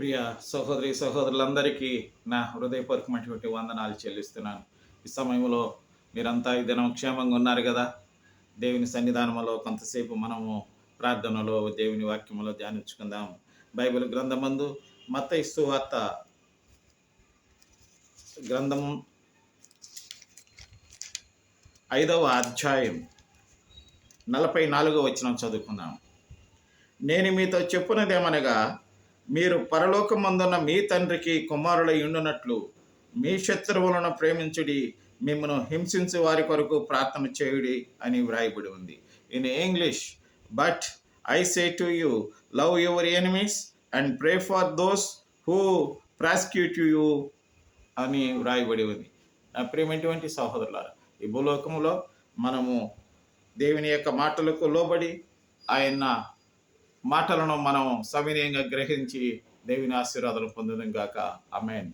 ప్రియ సహోదరి సహోదరులందరికీ నా హృదయపూర్వకమైనటువంటి వందనాలు చెల్లిస్తున్నాను. ఈ సమయంలో మీరంతా ఈ దినం క్షేమంగా ఉన్నారు కదా. దేవుని సన్నిధానంలో కొంతసేపు మనము ప్రార్థనలో దేవుని వాక్యములో ధ్యానించుకుందాం. బైబిల్ గ్రంథమందు మత్తయి సువార్త గ్రంథము 5వ అధ్యాయం 44వ వచనం చదువుకుందాం. నేను మీతో చెప్పున్నదేమనగా, మీరు పరలోకమందున్న మీ తండ్రికి కుమారులై ఉండునట్లు మీ శత్రువులను ప్రేమించుడి, మిమ్మను హింసించు వారి కొరకు ప్రార్థన చేయుడి అని వ్రాయబడి ఉంది. In English, but I say to you, love your enemies and pray for those who prosecute you అని వ్రాయబడి ఉంది. ప్రేమటువంటి సహోదరులారా, ఈ భూలోకములో మనము దేవుని యొక్క మాటలకు లోబడి ఆయన మాటలను మనం సవినయంగా గ్రహించి దేవుని ఆశీర్వాదాలు పొందుదాం గాక. ఆమేన్.